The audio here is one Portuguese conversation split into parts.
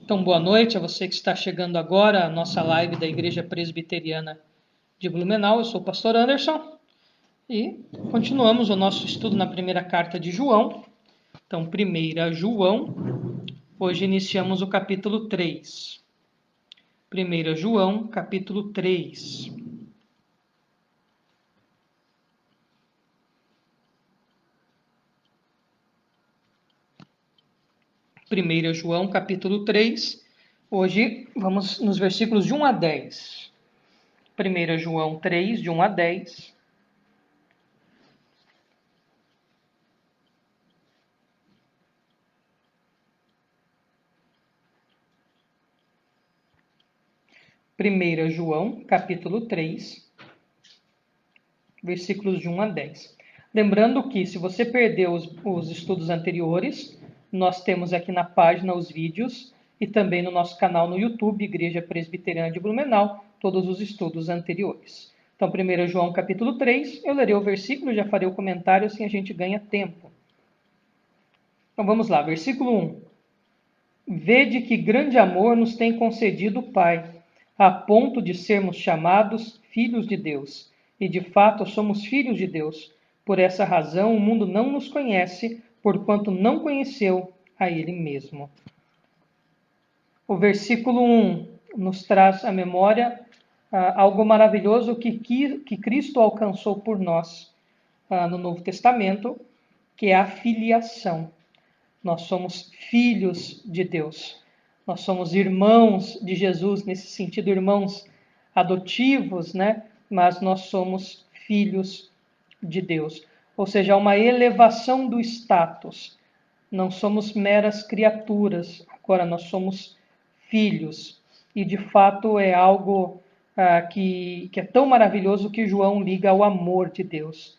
Então, boa noite a você que está chegando agora à nossa live da Igreja Presbiteriana de Blumenau. Eu sou o pastor Anderson e continuamos o nosso estudo na primeira carta de João. Então, 1 João, hoje iniciamos o capítulo 3. 1 João, capítulo 3. Primeira João, capítulo 3. Hoje vamos nos versículos de 1 a 10. 1 João 3, de 1 a 10. Primeira João, capítulo 3, versículos de 1 a 10. Lembrando que, se você perdeu os estudos anteriores, nós temos aqui na página os vídeos e também no nosso canal no YouTube, Igreja Presbiteriana de Blumenau, todos os estudos anteriores. Então, 1 João capítulo 3, eu lerei o versículo e já farei o comentário, assim a gente ganha tempo. Então, vamos lá, versículo 1. Vede que grande amor nos tem concedido o Pai, a ponto de sermos chamados filhos de Deus. E de fato somos filhos de Deus. Por essa razão o mundo não nos conhece, porquanto não conheceu a Ele mesmo. O versículo 1 nos traz à memória algo maravilhoso que Cristo alcançou por nós no Novo Testamento, que é a filiação. Nós somos filhos de Deus. Nós somos irmãos de Jesus, nesse sentido, irmãos adotivos, né? Mas nós somos filhos de Deus. Ou seja, uma elevação do status. Não somos meras criaturas, agora nós somos filhos. E, de fato, é algo que é tão maravilhoso que João liga ao amor de Deus.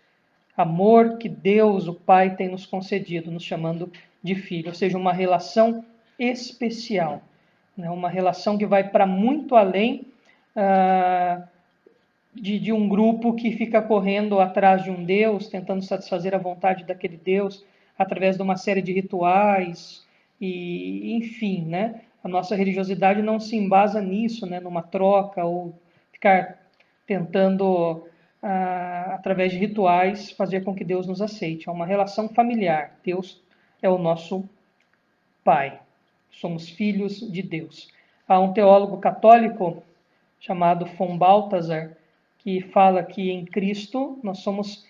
Amor que Deus, o Pai, tem nos concedido, nos chamando de filho. Ou seja, uma relação especial. Né? Uma relação que vai para muito além de um grupo que fica correndo atrás de um Deus, tentando satisfazer a vontade daquele Deus, através de uma série de rituais, e enfim, né? A nossa religiosidade não se embasa nisso, né? Numa troca, ou ficar tentando, através de rituais, fazer com que Deus nos aceite. É uma relação familiar. Deus é o nosso Pai. Somos filhos de Deus. Há um teólogo católico chamado von Balthasar, que fala que em Cristo nós somos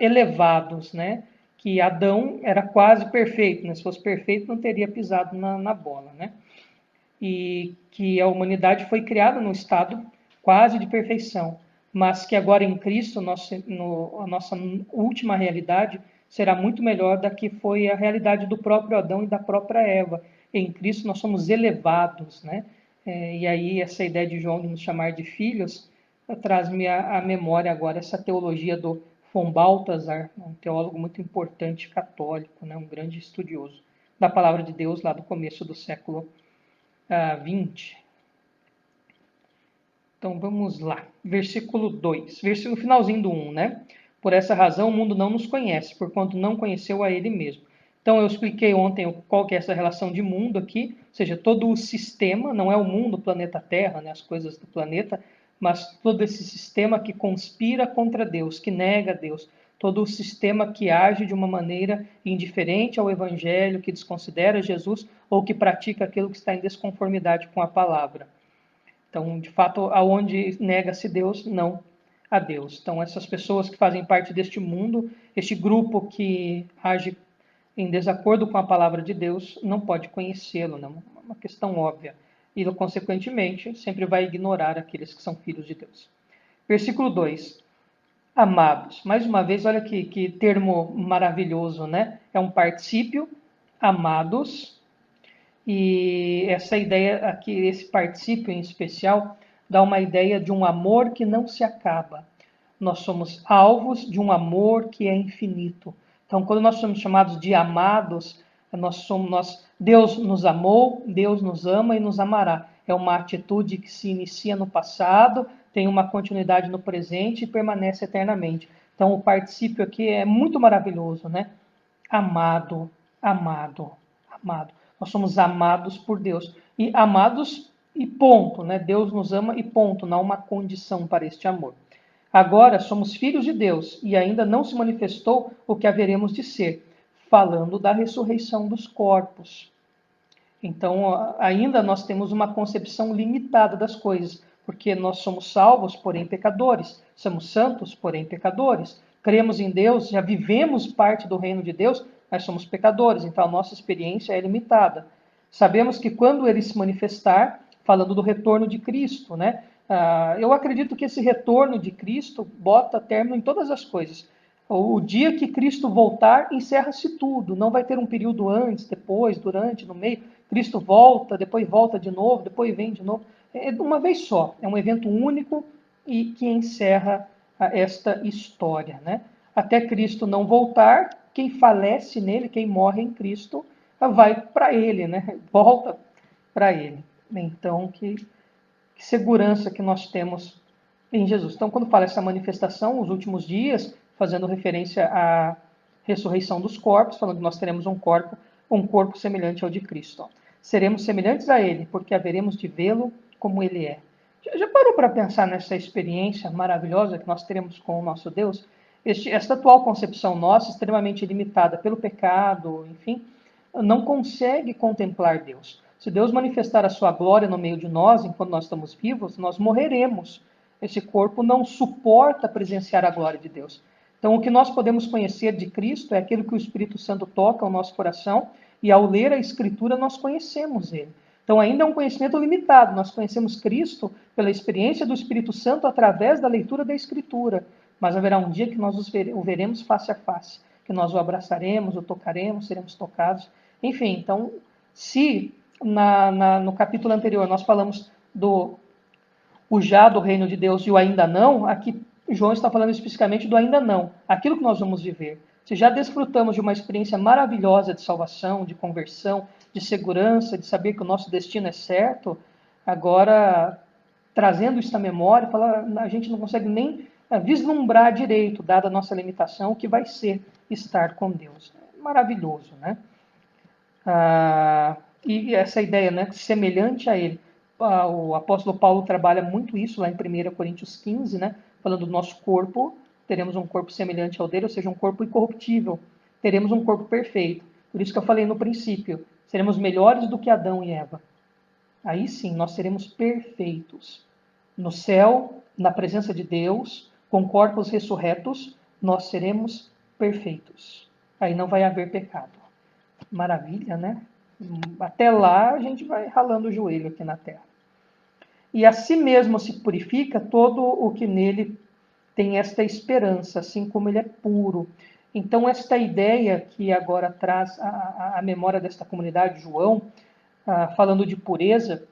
elevados, né? Que Adão era quase perfeito, né? Se fosse perfeito não teria pisado na bola, né? E que a humanidade foi criada num estado quase de perfeição, mas que agora em Cristo a nossa última realidade será muito melhor da que foi a realidade do próprio Adão e da própria Eva. Em Cristo nós somos elevados, né? E aí essa ideia de João de nos chamar de filhos traz-me à memória agora essa teologia do von Balthasar, um teólogo muito importante católico, né? Um grande estudioso da palavra de Deus lá do começo do século 20. Então vamos lá. Versículo 2. Versículo finalzinho do 1, né? Por essa razão o mundo não nos conhece, porquanto não conheceu a ele mesmo. Então eu expliquei ontem qual que é essa relação de mundo aqui, ou seja, todo o sistema, não é o mundo, o planeta Terra, né, as coisas do planeta, mas todo esse sistema que conspira contra Deus, que nega Deus, todo o sistema que age de uma maneira indiferente ao Evangelho, que desconsidera Jesus ou que pratica aquilo que está em desconformidade com a palavra. Então, de fato, aonde nega-se Deus, não a Deus. Então, essas pessoas que fazem parte deste mundo, este grupo que age em desacordo com a palavra de Deus, não pode conhecê-lo, não é uma questão óbvia. E, consequentemente, sempre vai ignorar aqueles que são filhos de Deus. Versículo 2. Amados. Mais uma vez, olha que termo maravilhoso, né? É um particípio, amados. E essa ideia aqui, esse particípio em especial, dá uma ideia de um amor que não se acaba. Nós somos alvos de um amor que é infinito. Então, quando nós somos chamados de amados, Deus nos amou, Deus nos ama e nos amará. É uma atitude que se inicia no passado, tem uma continuidade no presente e permanece eternamente. Então, o particípio aqui é muito maravilhoso, né? Amado, amado, amado. Nós somos amados por Deus. E amados e ponto, né? Deus nos ama e ponto, não há uma condição para este amor. Agora somos filhos de Deus e ainda não se manifestou o que haveremos de ser, falando da ressurreição dos corpos. Então, ainda nós temos uma concepção limitada das coisas, porque nós somos salvos, porém pecadores, somos santos, porém pecadores, cremos em Deus, já vivemos parte do reino de Deus, mas somos pecadores, então a nossa experiência é limitada. Sabemos que quando ele se manifestar, falando do retorno de Cristo, né? Eu acredito que esse retorno de Cristo bota término em todas as coisas. O dia que Cristo voltar, encerra-se tudo. Não vai ter um período antes, depois, durante, no meio. Cristo volta, depois volta de novo, depois vem de novo. É de uma vez só. É um evento único e que encerra esta história, né? Até Cristo não voltar, quem falece nele, quem morre em Cristo, vai para ele, né? Volta para ele. Então, que segurança que nós temos em Jesus. Então, quando fala essa manifestação, os últimos dias, fazendo referência à ressurreição dos corpos, falando que nós teremos um corpo semelhante ao de Cristo. Seremos semelhantes a Ele, porque haveremos de vê-lo como Ele é. Já parou para pensar nessa experiência maravilhosa que nós teremos com o nosso Deus? Esta atual concepção nossa, extremamente limitada pelo pecado, enfim, não consegue contemplar Deus. Se Deus manifestar a sua glória no meio de nós, enquanto nós estamos vivos, nós morreremos. Esse corpo não suporta presenciar a glória de Deus. Então, o que nós podemos conhecer de Cristo é aquilo que o Espírito Santo toca ao nosso coração, e ao ler a Escritura, nós conhecemos Ele. Então, ainda é um conhecimento limitado. Nós conhecemos Cristo pela experiência do Espírito Santo através da leitura da Escritura. Mas haverá um dia que nós o veremos face a face, que nós o abraçaremos, o tocaremos, seremos tocados. Enfim, então, se no capítulo anterior nós falamos do o já do reino de Deus e o ainda não, aqui João está falando especificamente do ainda não, aquilo que nós vamos viver. Se já desfrutamos de uma experiência maravilhosa de salvação, de conversão, de segurança, de saber que o nosso destino é certo, agora, trazendo isso à memória, a gente não consegue nem vislumbrar direito, dada a nossa limitação, o que vai ser estar com Deus. É maravilhoso, né? E essa ideia, né, semelhante a Ele. O apóstolo Paulo trabalha muito isso lá em 1 Coríntios 15, né, falando do nosso corpo, teremos um corpo semelhante ao dele, ou seja, um corpo incorruptível, teremos um corpo perfeito. Por isso que eu falei no princípio, seremos melhores do que Adão e Eva. Aí sim, nós seremos perfeitos. No céu, na presença de Deus, com corpos ressurretos, nós seremos perfeitos. Aí não vai haver pecado. Maravilha, né? Até lá a gente vai ralando o joelho aqui na terra. E a si mesmo se purifica todo o que nele tem esta esperança, assim como ele é puro. Então, esta ideia que agora traz a memória desta comunidade, João, falando de pureza,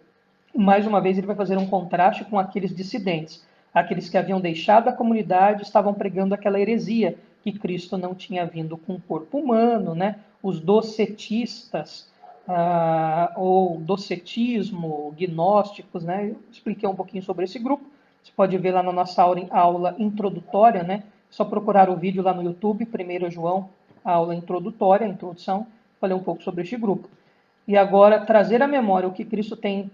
mais uma vez ele vai fazer um contraste com aqueles dissidentes, aqueles que haviam deixado a comunidade, estavam pregando aquela heresia, que Cristo não tinha vindo com o corpo humano, né? Os docetistas, ou docetismo, gnósticos, né? Eu expliquei um pouquinho sobre esse grupo, você pode ver lá na nossa aula introdutória, né? Só procurar o vídeo lá no YouTube, 1 João, a aula introdutória, a introdução, falei um pouco sobre este grupo. E agora, trazer à memória o que Cristo tem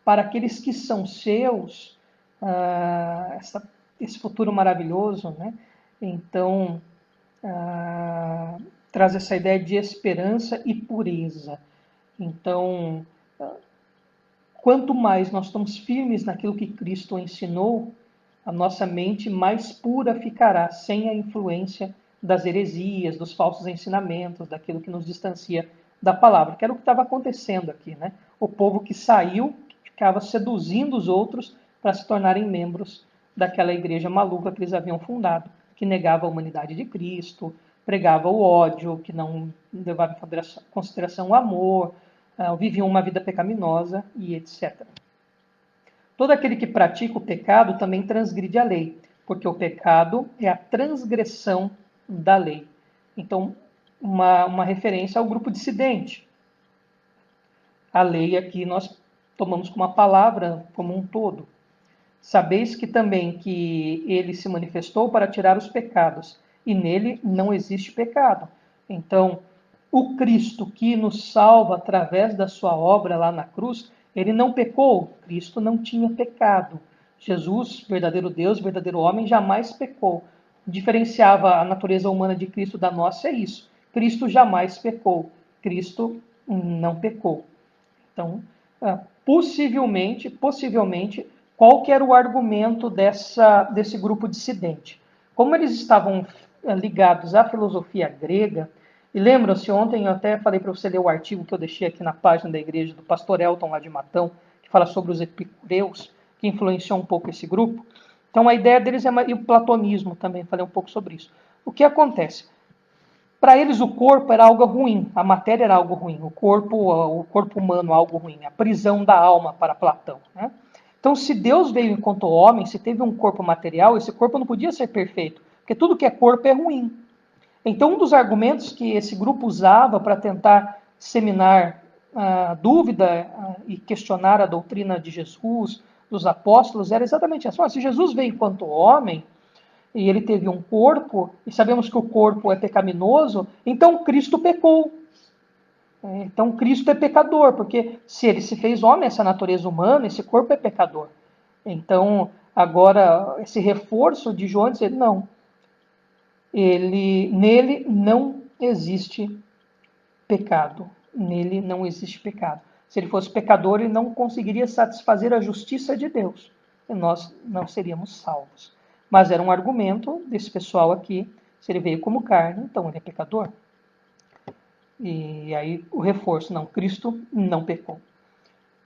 para aqueles que são seus, esse futuro maravilhoso, né? Então, traz essa ideia de esperança e pureza. Então, quanto mais nós estamos firmes naquilo que Cristo ensinou, a nossa mente mais pura ficará, sem a influência das heresias, dos falsos ensinamentos, daquilo que nos distancia da palavra, que era o que estava acontecendo aqui, né? O povo que saiu ficava seduzindo os outros para se tornarem membros daquela igreja maluca que eles haviam fundado, que negava a humanidade de Cristo, pregava o ódio, que não levava em consideração o amor, viviam uma vida pecaminosa e etc. Todo aquele que pratica o pecado também transgride a lei, porque o pecado é a transgressão da lei. Então, uma referência ao grupo dissidente. A lei aqui nós tomamos como uma palavra como um todo. Sabeis que também que ele se manifestou para tirar os pecados, e nele não existe pecado. Então, o Cristo que nos salva através da sua obra lá na cruz, Ele não pecou, Cristo não tinha pecado. Jesus, verdadeiro Deus, verdadeiro homem, jamais pecou. Diferenciava a natureza humana de Cristo da nossa é isso. Cristo jamais pecou. Cristo não pecou. Então, possivelmente, qual que era o argumento desse grupo dissidente? Como eles estavam ligados à filosofia grega, e lembram-se, ontem eu até falei para você ler o artigo que eu deixei aqui na página da igreja do pastor Elton lá de Matão, que fala sobre os epicureus, que influenciou um pouco esse grupo. Então a ideia deles e o platonismo também, falei um pouco sobre isso. O que acontece? Para eles o corpo era algo ruim, a matéria era algo ruim, o corpo humano algo ruim, a prisão da alma para Platão, né? Então, se Deus veio enquanto homem, se teve um corpo material, esse corpo não podia ser perfeito, porque tudo que é corpo é ruim. Então, um dos argumentos que esse grupo usava para tentar disseminar dúvida e questionar a doutrina de Jesus, dos apóstolos, era exatamente assim: se Jesus veio enquanto homem, e ele teve um corpo, e sabemos que o corpo é pecaminoso, então Cristo pecou. Então Cristo é pecador, porque se ele se fez homem, essa natureza humana, esse corpo é pecador. Então, agora, esse reforço de João dizer, não, nele não existe pecado. Nele não existe pecado. Se ele fosse pecador, ele não conseguiria satisfazer a justiça de Deus. E nós não seríamos salvos. Mas era um argumento desse pessoal aqui. Se ele veio como carne, então ele é pecador. E aí o reforço, não, Cristo não pecou.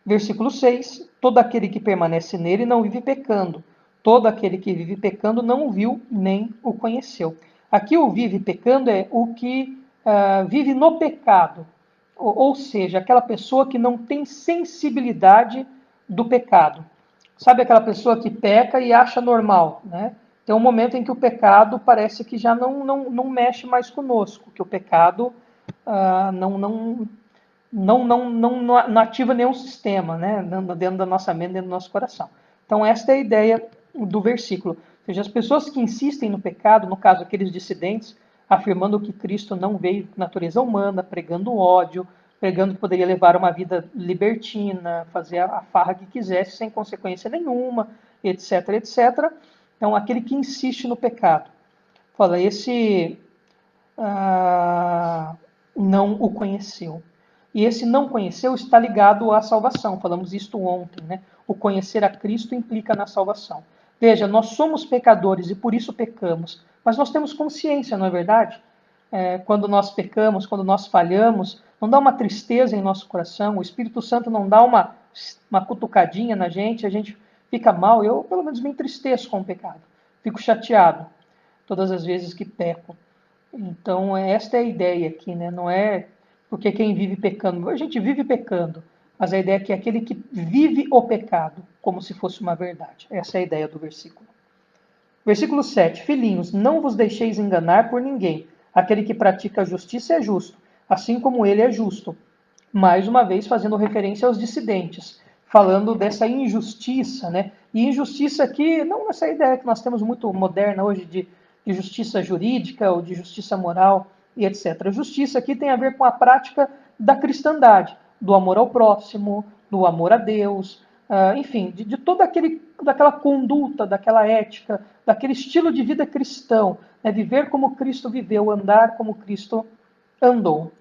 Versículo 6, todo aquele que permanece nele não vive pecando. Todo aquele que vive pecando não o viu nem o conheceu. Aqui o vive pecando é o que vive no pecado. Ou seja, aquela pessoa que não tem sensibilidade do pecado. Sabe aquela pessoa que peca e acha normal, né? Tem um momento em que o pecado parece que já não mexe mais conosco, que o pecado não ativa nenhum sistema, né? Dentro da nossa mente, dentro do nosso coração. Então, esta é a ideia do versículo. Ou seja, as pessoas que insistem no pecado, no caso, aqueles dissidentes, afirmando que Cristo não veio com natureza humana, pregando ódio, pregando que poderia levar uma vida libertina, fazer a farra que quisesse, sem consequência nenhuma, etc, etc. Então, aquele que insiste no pecado. Fala, esse não o conheceu. E esse não conheceu está ligado à salvação. Falamos isto ontem, né? O conhecer a Cristo implica na salvação. Veja, nós somos pecadores e por isso pecamos. Mas nós temos consciência, não é verdade? Quando nós pecamos, quando nós falhamos, não dá uma tristeza em nosso coração, o Espírito Santo não dá uma cutucadinha na gente, a gente fica mal. Eu, pelo menos, me entristeço com o pecado. Fico chateado todas as vezes que peco. Então, esta é a ideia aqui, né? Não é porque quem vive pecando. A gente vive pecando, mas a ideia é que é aquele que vive o pecado como se fosse uma verdade. Essa é a ideia do versículo. Versículo 7. Filhinhos, não vos deixeis enganar por ninguém. Aquele que pratica a justiça é justo, assim como ele é justo. Mais uma vez, fazendo referência aos dissidentes, falando dessa injustiça, né? E injustiça aqui, não nessa ideia que nós temos muito moderna hoje de justiça jurídica ou de justiça moral e etc. A justiça aqui tem a ver com a prática da cristandade, do amor ao próximo, do amor a Deus, enfim, de toda daquela conduta, daquela ética, daquele estilo de vida cristão, né? Viver como Cristo viveu, andar como Cristo andou.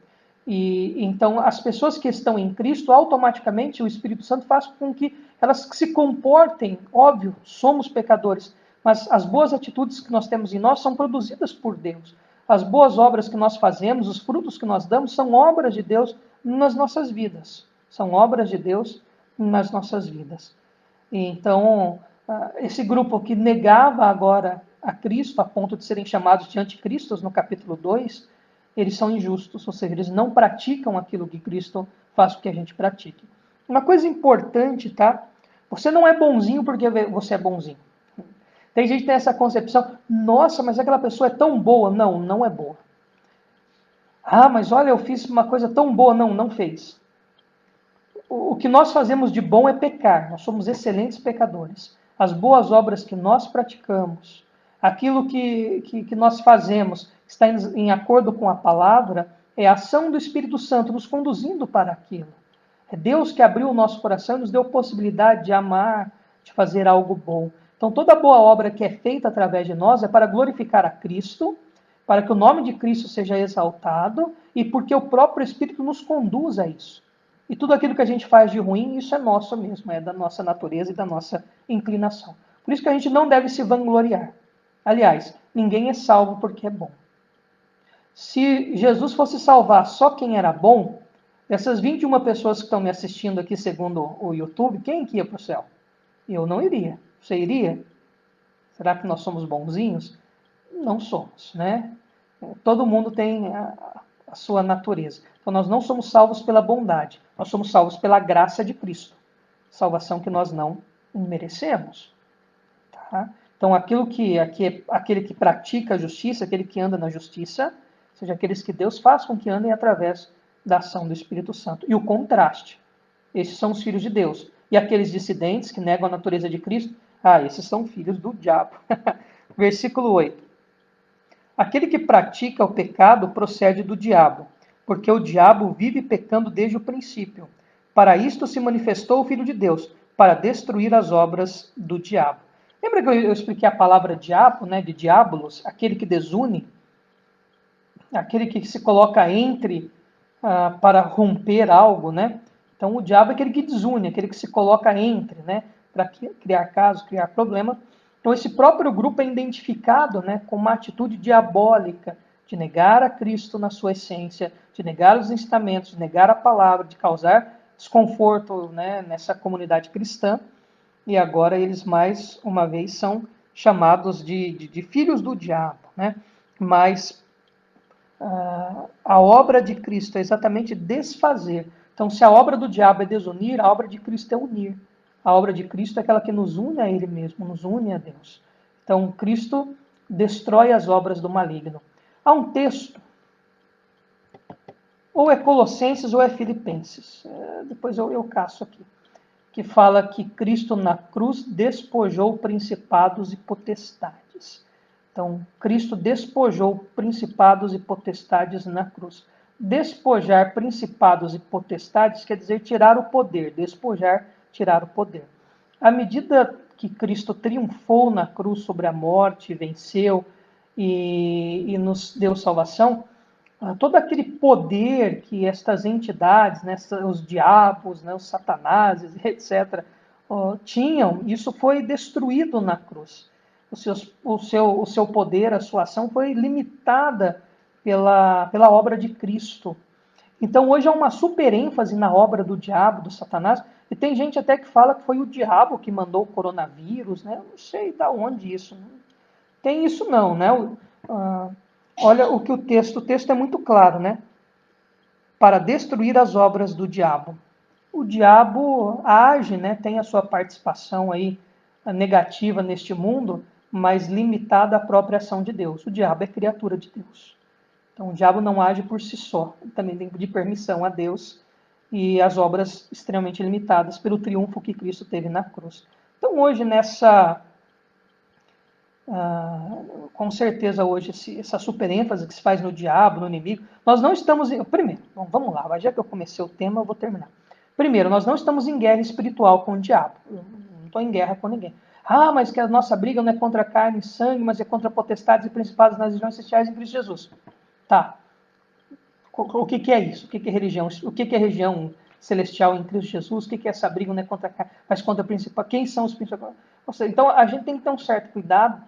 E então as pessoas que estão em Cristo, automaticamente o Espírito Santo faz com que elas se comportem, óbvio, somos pecadores, mas as boas atitudes que nós temos em nós são produzidas por Deus. As boas obras que nós fazemos, os frutos que nós damos, são obras de Deus nas nossas vidas. São obras de Deus nas nossas vidas. E então, esse grupo que negava agora a Cristo, a ponto de serem chamados de anticristos no capítulo 2, eles são injustos, ou seja, eles não praticam aquilo que Cristo faz com que a gente pratique. Uma coisa importante, tá? Você não é bonzinho porque você é bonzinho. Tem gente que tem essa concepção, nossa, mas aquela pessoa é tão boa. Não, não é boa. Ah, mas olha, eu fiz uma coisa tão boa. Não, não fez. O que nós fazemos de bom é pecar. Nós somos excelentes pecadores. As boas obras que nós praticamos, aquilo que nós fazemos, está em acordo com a palavra, é a ação do Espírito Santo nos conduzindo para aquilo. É Deus que abriu o nosso coração e nos deu possibilidade de amar, de fazer algo bom. Então, toda boa obra que é feita através de nós é para glorificar a Cristo, para que o nome de Cristo seja exaltado e porque o próprio Espírito nos conduz a isso. E tudo aquilo que a gente faz de ruim, isso é nosso mesmo, é da nossa natureza e da nossa inclinação. Por isso que a gente não deve se vangloriar. Aliás, ninguém é salvo porque é bom. Se Jesus fosse salvar só quem era bom, dessas 21 pessoas que estão me assistindo aqui, segundo o YouTube, quem que ia para o céu? Eu não iria. Você iria? Será que nós somos bonzinhos? Não somos, né? Todo mundo tem a sua natureza. Então nós não somos salvos pela bondade, nós somos salvos pela graça de Cristo. Salvação que nós não merecemos. Tá? Então aquele que pratica a justiça, aquele que anda na justiça, seja aqueles que Deus faz com que andem através da ação do Espírito Santo. E o contraste, esses são os filhos de Deus. E aqueles dissidentes que negam a natureza de Cristo, esses são filhos do diabo. Versículo 8. Aquele que pratica o pecado procede do diabo, porque o diabo vive pecando desde o princípio. Para isto se manifestou o Filho de Deus, para destruir as obras do diabo. Lembra que eu expliquei a palavra diabo, né, de diabolos, aquele que desune, aquele que se coloca entre para romper algo, né? Então o diabo é aquele que desune, aquele que se coloca entre, né, para criar caso, criar problema. Então esse próprio grupo é identificado, né, com uma atitude diabólica de negar a Cristo na sua essência, de negar os ensinamentos, de negar a palavra, de causar desconforto, né, nessa comunidade cristã. E agora eles mais uma vez são chamados de filhos do diabo, né? Mas a obra de Cristo é exatamente desfazer. Então, se a obra do diabo é desunir, a obra de Cristo é unir. A obra de Cristo é aquela que nos une a Ele mesmo, nos une a Deus. Então, Cristo destrói as obras do maligno. Há um texto, ou é Colossenses ou é Filipenses, depois eu caço aqui, que fala que Cristo na cruz despojou principados e potestades. Então, Cristo despojou principados e potestades na cruz. Despojar principados e potestades quer dizer tirar o poder, despojar, tirar o poder. À medida que Cristo triunfou na cruz sobre a morte, venceu e nos deu salvação, todo aquele poder que estas entidades, né, os diabos, né, os satanases, etc., tinham, isso foi destruído na cruz. O seu poder, a sua ação foi limitada pela obra de Cristo. Então hoje há uma super ênfase na obra do diabo, do Satanás, e tem gente até que fala que foi o diabo que mandou o coronavírus, né? Eu não sei de onde isso. Né? Tem isso não, né? Olha o que o texto é muito claro, né? Para destruir as obras do diabo. O diabo age, né? Tem a sua participação aí negativa neste mundo, mas limitada à própria ação de Deus. O diabo é criatura de Deus. Então o diabo não age por si só, ele também tem que pedir permissão a Deus e as obras extremamente limitadas pelo triunfo que Cristo teve na cruz. Então hoje com certeza hoje essa super ênfase que se faz no diabo, no inimigo, nós não estamos primeiro, vamos lá, já que eu comecei o tema, eu vou terminar. Primeiro, nós não estamos em guerra espiritual com o diabo. Eu não estou em guerra com ninguém. Mas que a nossa briga não é contra carne e sangue, mas é contra potestades e principados nas regiões celestiais em Cristo Jesus. Tá. O que é isso? O que é religião? O que é região celestial em Cristo Jesus? O que é essa briga não é contra carne, mas contra principal? Quem são os principais? Então a gente tem que ter um certo cuidado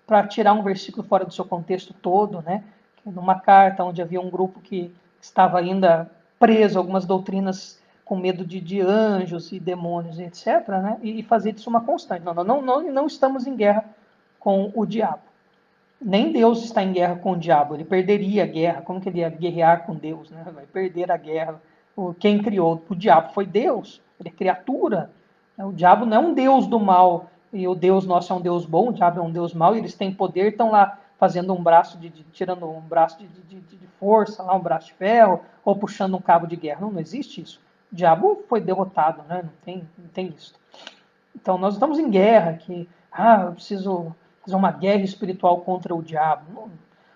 para tirar um versículo fora do seu contexto todo, né? Numa carta onde havia um grupo que estava ainda preso a algumas doutrinas com medo de anjos e demônios, etc., né? E fazer disso uma constante. Não estamos em guerra com o diabo. Nem Deus está em guerra com o diabo. Ele perderia a guerra. Como que ele ia guerrear com Deus? Né? Vai perder a guerra. Quem criou o diabo foi Deus. Ele é criatura. O diabo não é um Deus do mal e o Deus nosso é um Deus bom, o diabo é um Deus mau, e eles têm poder, estão lá fazendo um braço, tirando um braço de força, lá um braço de ferro, ou puxando um cabo de guerra. Não existe isso. O diabo foi derrotado, né? Não tem isso. Então nós estamos em guerra, que eu preciso fazer uma guerra espiritual contra o diabo.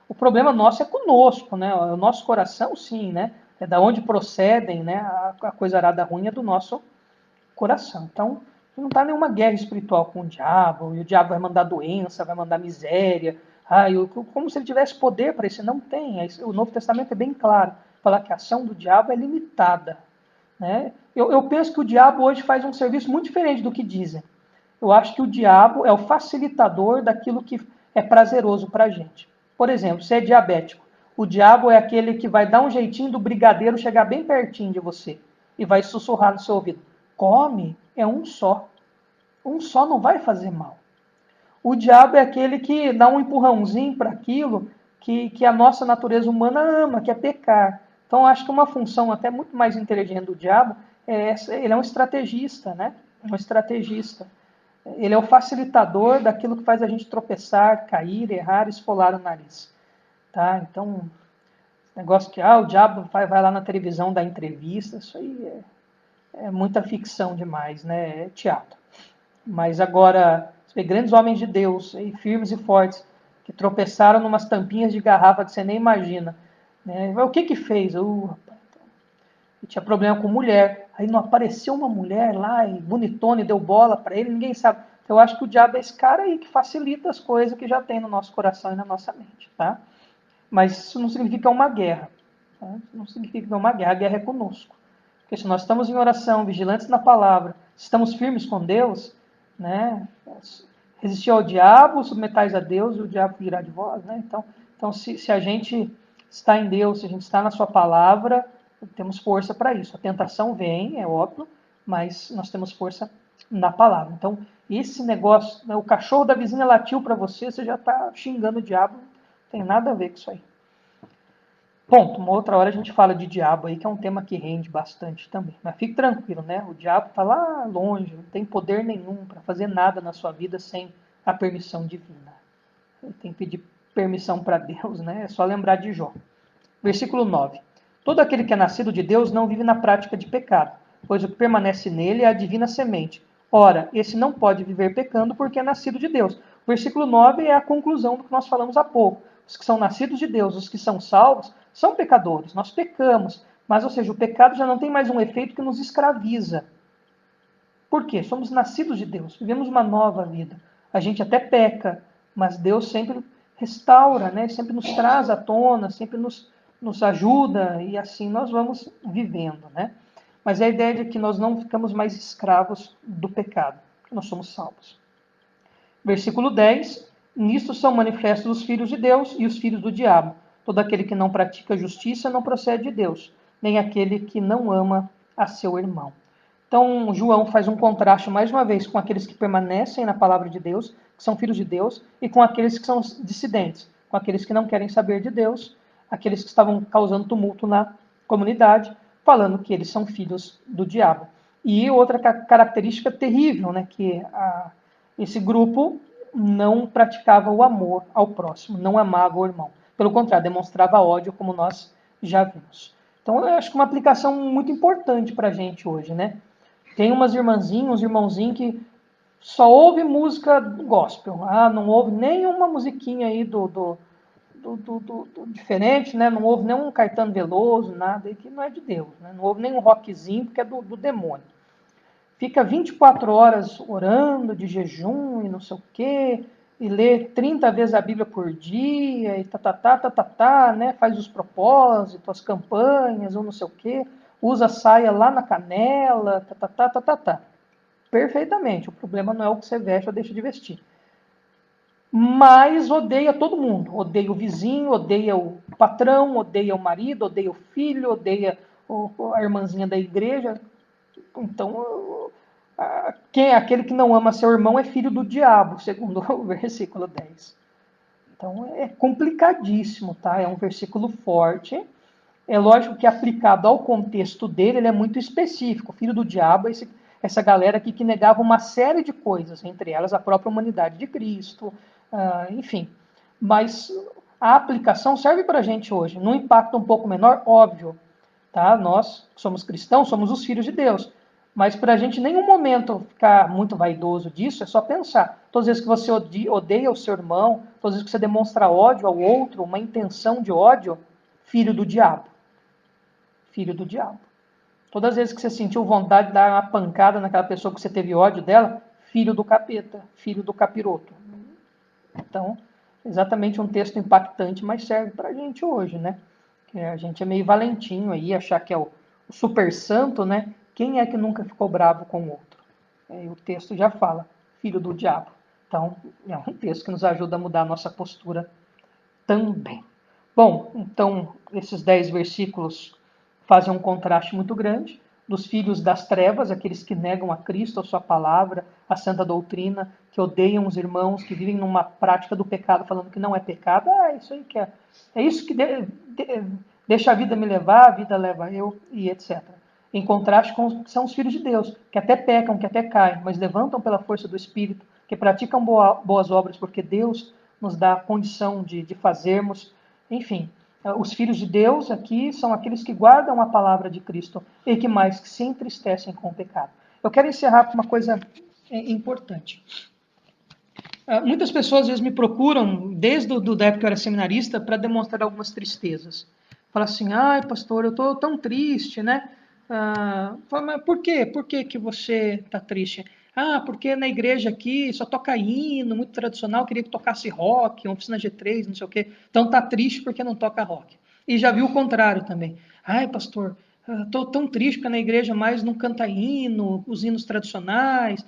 O problema nosso é conosco, né? O nosso coração, sim, né? é da onde procedem, né, a coisa arada ruim é do nosso coração. Então, não está nenhuma guerra espiritual com o diabo, e o diabo vai mandar doença, vai mandar miséria, como se ele tivesse poder para isso. Não tem. O Novo Testamento é bem claro, falar que a ação do diabo é limitada. Né? Eu penso que o diabo hoje faz um serviço muito diferente do que dizem. Eu acho que o diabo é o facilitador daquilo que é prazeroso para a gente. Por exemplo, você é diabético. O diabo é aquele que vai dar um jeitinho do brigadeiro chegar bem pertinho de você e vai sussurrar no seu ouvido. Come, é um só. Um só não vai fazer mal. O diabo é aquele que dá um empurrãozinho para aquilo que a nossa natureza humana ama, que é pecar. Então, acho que uma função até muito mais inteligente do diabo é essa. Ele é um estrategista, né? Um estrategista. Ele é o facilitador daquilo que faz a gente tropeçar, cair, errar, esfolar o nariz. Tá? Então, negócio que o diabo vai lá na televisão dar entrevista, isso aí é muita ficção demais, né? É teatro. Mas agora, você vê grandes homens de Deus, firmes e fortes, que tropeçaram numas tampinhas de garrafa que você nem imagina. Né? O que fez? Tinha problema com mulher. Aí não apareceu uma mulher lá, e bonitona, e deu bola para ele, ninguém sabe. Então, eu acho que o diabo é esse cara aí que facilita as coisas que já tem no nosso coração e na nossa mente. Tá? Mas isso não significa uma guerra. Tá? Não significa que é uma guerra, a guerra é conosco. Porque se nós estamos em oração, vigilantes na palavra, estamos firmes com Deus, né? Resistir ao diabo, submetais a Deus e o diabo virá de vós, né? Então se a gente está em Deus, se a gente está na sua palavra, temos força para isso. A tentação vem, é óbvio, mas nós temos força na palavra. Então, esse negócio, né, o cachorro da vizinha latiu para você, você já está xingando o diabo, não tem nada a ver com isso aí. Ponto. Uma outra hora a gente fala de diabo aí, que é um tema que rende bastante também. Mas fique tranquilo, né? O diabo está lá longe, não tem poder nenhum para fazer nada na sua vida sem a permissão divina. Ele tem que pedir permissão para Deus, né? É só lembrar de Jó. Versículo 9. Todo aquele que é nascido de Deus não vive na prática de pecado, pois o que permanece nele é a divina semente. Ora, esse não pode viver pecando porque é nascido de Deus. O versículo 9 é a conclusão do que nós falamos há pouco. Os que são nascidos de Deus, os que são salvos, são pecadores. Nós pecamos, mas, ou seja, o pecado já não tem mais um efeito que nos escraviza. Por quê? Somos nascidos de Deus, vivemos uma nova vida. A gente até peca, mas Deus sempre restaura, né? Sempre nos traz à tona, sempre nos ajuda, e assim nós vamos vivendo, né? Mas é a ideia de que nós não ficamos mais escravos do pecado, que nós somos salvos. Versículo 10. Nisto são manifestos os filhos de Deus e os filhos do diabo. Todo aquele que não pratica justiça não procede de Deus, nem aquele que não ama a seu irmão. Então, João faz um contraste, mais uma vez, com aqueles que permanecem na palavra de Deus, que são filhos de Deus, e com aqueles que são dissidentes, com aqueles que não querem saber de Deus, aqueles que estavam causando tumulto na comunidade, falando que eles são filhos do diabo. E outra característica terrível, né, que esse grupo não praticava o amor ao próximo, não amava o irmão. Pelo contrário, demonstrava ódio, como nós já vimos. Então, eu acho que uma aplicação muito importante para a gente hoje, né? Tem umas irmãzinhas, uns irmãozinhos que só ouve música gospel. Não ouve nenhuma musiquinha aí do diferente, né? Não ouve nenhum Caetano Veloso, nada, que não é de Deus. Né? Não ouve nenhum rockzinho, porque é do demônio. Fica 24 horas orando, de jejum e não sei o quê, e lê 30 vezes a Bíblia por dia, e né? Faz os propósitos, as campanhas, ou não sei o quê, usa saia lá na canela, Perfeitamente, o problema não é o que você veste ou deixa de vestir. Mas odeia todo mundo, odeia o vizinho, odeia o patrão, odeia o marido, odeia o filho, odeia a irmãzinha da igreja. Então, aquele que não ama seu irmão é filho do diabo, segundo o versículo 10. Então, é complicadíssimo, tá? É um versículo forte. É lógico que aplicado ao contexto dele, ele é muito específico. Filho do diabo é essa galera aqui que negava uma série de coisas, entre elas a própria humanidade de Cristo, enfim. Mas a aplicação serve para a gente hoje, num impacto um pouco menor, óbvio. Tá? Nós somos cristãos, somos os filhos de Deus. Mas para a gente em nenhum momento ficar muito vaidoso disso, é só pensar. Todas as vezes que você odeia o seu irmão, todas as vezes que você demonstra ódio ao outro, uma intenção de ódio, filho do diabo. filho do diabo. Todas as vezes que você sentiu vontade de dar uma pancada naquela pessoa que você teve ódio dela, filho do capeta, filho do capiroto. Então, exatamente um texto impactante, mas serve para a gente hoje, né? Que a gente é meio valentinho aí, achar que é o super santo, né? Quem é que nunca ficou bravo com o outro? O texto já fala, filho do diabo. Então, é um texto que nos ajuda a mudar a nossa postura também. Bom, então, esses 10 versículos fazem um contraste muito grande dos filhos das trevas, aqueles que negam a Cristo, a sua palavra, a santa doutrina, que odeiam os irmãos, que vivem numa prática do pecado, falando que não é pecado. É isso aí que é. É isso que deixa a vida me levar, a vida leva eu, e etc. Em contraste com os que são os filhos de Deus, que até pecam, que até caem, mas levantam pela força do Espírito, que praticam boas obras, porque Deus nos dá a condição de fazermos. Enfim, os filhos de Deus aqui são aqueles que guardam a palavra de Cristo e que mais que se entristecem com o pecado. Eu quero encerrar com uma coisa importante. Muitas pessoas às vezes me procuram, desde da época que eu era seminarista, para demonstrar algumas tristezas. Fala assim, ai pastor, eu estou tão triste, né? Fala, mas por quê? Por que que você está triste? Porque na igreja aqui só toca hino, muito tradicional, queria que tocasse rock, uma oficina G3, não sei o quê. Então tá triste porque não toca rock. E já vi o contrário também. Ai pastor, estou tão triste porque na igreja mais não canta hino, os hinos tradicionais,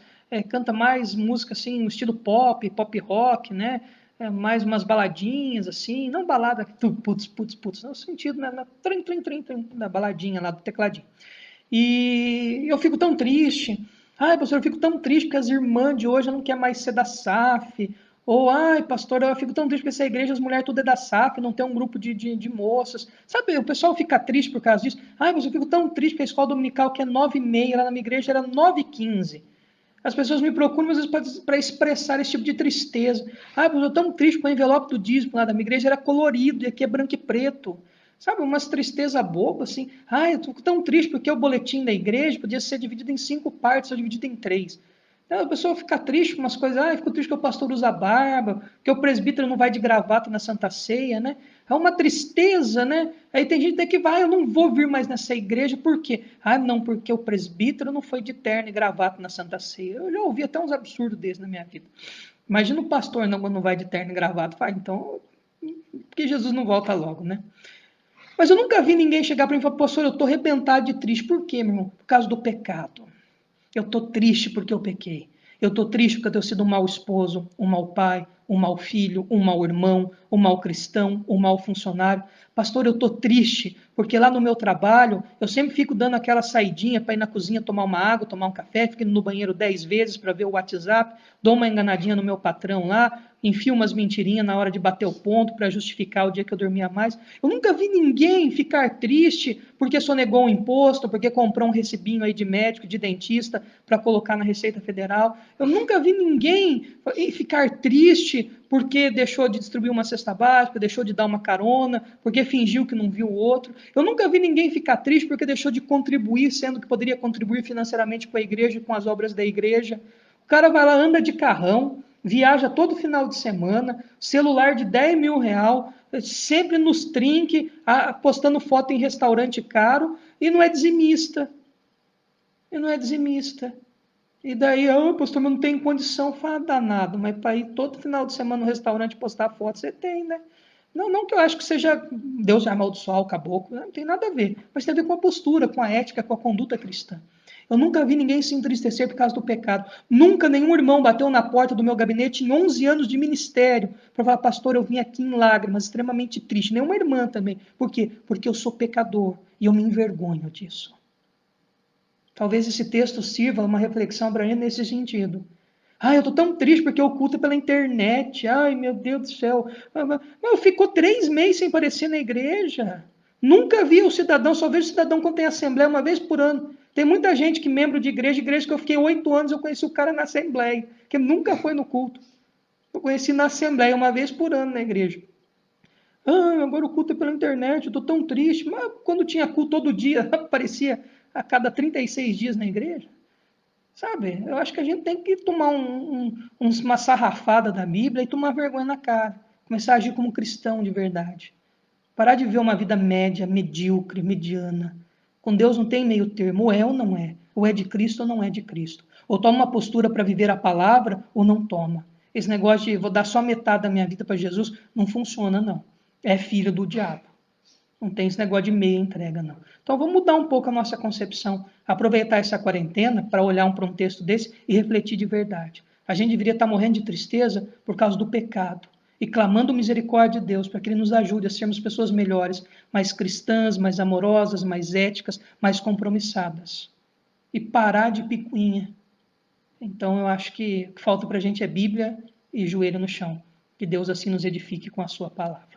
canta mais música assim, no estilo pop, pop rock, né? Mais umas baladinhas assim, não balada, putz, no sentido, né? Trim, da baladinha lá do tecladinho. E eu fico tão triste. Ai, pastor, eu fico tão triste porque as irmãs de hoje não querem mais ser da SAF. Ou, ai, pastor, eu fico tão triste porque essa igreja, as mulheres tudo é da SAF, não tem um grupo de moças. Sabe, o pessoal fica triste por causa disso. Ai, mas eu fico tão triste porque a escola dominical, que é 9h30, lá na minha igreja era 9h15. As pessoas me procuram, às vezes, para expressar esse tipo de tristeza. Ah, eu estou tão triste com o envelope do dízimo lá da minha igreja, era colorido, e aqui é branco e preto. Sabe, umas tristeza boba, assim. Ah, eu estou tão triste porque o boletim da igreja podia ser dividido em 5 partes, ou dividido em 3. Então, a pessoa fica triste com umas coisas. Ah, fico triste que o pastor usa barba, que o presbítero não vai de gravata na Santa Ceia, né? É uma tristeza, né? Aí tem gente que vai, eu não vou vir mais nessa igreja, por quê? Ah, não, porque o presbítero não foi de terno e gravata na Santa Ceia. Eu já ouvi até uns absurdos desses na minha vida. Imagina o pastor não vai de terno e gravata. Fala, então, porque Jesus não volta logo, né? Mas eu nunca vi ninguém chegar para mim e falar, pastor, eu estou arrebentado de triste. Por quê, meu irmão? Por causa do pecado. Eu estou triste porque eu pequei. Eu estou triste porque eu tenho sido um mau esposo, um mau pai, um mau filho, um mau irmão, um mau cristão, um mau funcionário. Pastor, eu estou triste porque lá no meu trabalho eu sempre fico dando aquela saidinha para ir na cozinha tomar uma água, tomar um café, fico indo no banheiro 10 vezes para ver o WhatsApp, dou uma enganadinha no meu patrão lá, enfio umas mentirinhas na hora de bater o ponto para justificar o dia que eu dormia mais. Eu nunca vi ninguém ficar triste porque sonegou um imposto, porque comprou um recibinho aí de médico, de dentista, para colocar na Receita Federal. Eu nunca vi ninguém ficar triste porque deixou de distribuir uma cesta básica, deixou de dar uma carona, porque fingiu que não viu o outro. Eu nunca vi ninguém ficar triste porque deixou de contribuir, sendo que poderia contribuir financeiramente com a igreja e com as obras da igreja. O cara vai lá, anda de carrão, viaja todo final de semana, celular de 10 mil real, sempre nos trinque, postando foto em restaurante caro, e não é dizimista. E não é dizimista. E daí, pastor, mas não tem condição, fala danado, mas para ir todo final de semana no restaurante postar foto, você tem, né? Não, não que eu acho que seja Deus amaldiçoar o caboclo, não tem nada a ver, mas tem a ver com a postura, com a ética, com a conduta cristã. Eu nunca vi ninguém se entristecer por causa do pecado. Nunca nenhum irmão bateu na porta do meu gabinete em 11 anos de ministério para falar, pastor, eu vim aqui em lágrimas, extremamente triste. Nenhuma irmã também. Por quê? Porque eu sou pecador e eu me envergonho disso. Talvez esse texto sirva uma reflexão para ele nesse sentido. Eu estou tão triste porque eu culto pela internet. Ai, meu Deus do céu. Mas ficou 3 meses sem aparecer na igreja. Nunca vi o cidadão, só vejo o cidadão quando tem assembleia uma vez por ano. Tem muita gente que membro de igreja que eu fiquei 8 anos, eu conheci o cara na assembleia, que nunca foi no culto. Eu conheci na assembleia uma vez por ano na igreja. Agora o culto é pela internet, eu estou tão triste. Mas quando tinha culto todo dia, aparecia a cada 36 dias na igreja. Sabe, eu acho que a gente tem que tomar uma sarrafada da Bíblia e tomar vergonha na cara. Começar a agir como cristão de verdade. Parar de viver uma vida média, medíocre, mediana. Com Deus não tem meio termo, ou é, ou é de Cristo ou não é de Cristo. Ou toma uma postura para viver a palavra ou não toma. Esse negócio de vou dar só metade da minha vida para Jesus não funciona, não. É filho do diabo. Não tem esse negócio de meia entrega, não. Então vamos mudar um pouco a nossa concepção, aproveitar essa quarentena para olhar para um texto desse e refletir de verdade. A gente deveria estar morrendo de tristeza por causa do pecado e clamando misericórdia de Deus para que Ele nos ajude a sermos pessoas melhores, mais cristãs, mais amorosas, mais éticas, mais compromissadas. E parar de picuinha. Então eu acho que o que falta para a gente é Bíblia e joelho no chão. Que Deus assim nos edifique com a sua palavra.